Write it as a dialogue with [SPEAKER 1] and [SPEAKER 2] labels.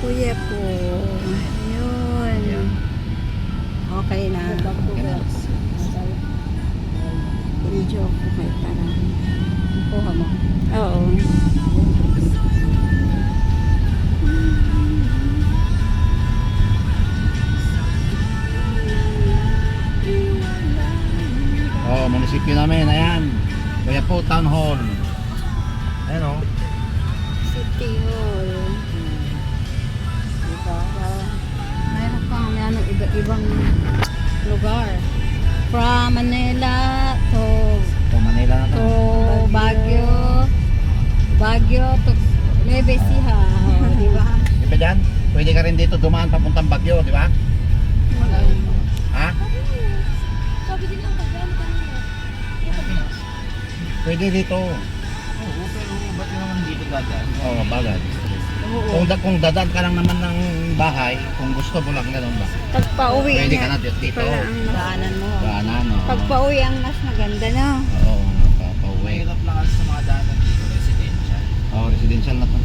[SPEAKER 1] kuya ko. Ayun. Okay na. Video ko kay para.
[SPEAKER 2] Kuha mo.
[SPEAKER 1] Oo.
[SPEAKER 3] Oh, munisipyo namin, ayan. Kaya po, Town Hall. Ayan o.
[SPEAKER 1] City Hall.
[SPEAKER 2] Diba?
[SPEAKER 1] Mayroon pang ano, iba-ibang lugar. From Manila to
[SPEAKER 3] Manila na to.
[SPEAKER 1] Baguio. Baguio to Nueva Ecija. Di ba?
[SPEAKER 3] Di ba dyan? Pwede ka rin dito dumaan papuntang Baguio, di ba? Ha?
[SPEAKER 2] Sabi din lang kagano kanina.
[SPEAKER 3] Pwede dito.
[SPEAKER 4] Oo, pero ba't yun naman dito dadaan?
[SPEAKER 3] Oo, bagay. Kung dadaan ka lang naman ng bahay, kung gusto mo lang gano'n ba?
[SPEAKER 1] Pagpa-uwi
[SPEAKER 3] Pwede ka
[SPEAKER 1] na.
[SPEAKER 3] na dito.
[SPEAKER 1] Pala ang
[SPEAKER 2] Daanan mo.
[SPEAKER 3] Daanan, o.
[SPEAKER 1] Pagpa-uwi ang mas maganda, no?
[SPEAKER 3] Oo, papauwi.
[SPEAKER 4] Mahirap lang kasi sa mga daanan dito, residential.
[SPEAKER 3] Oo, residential na to.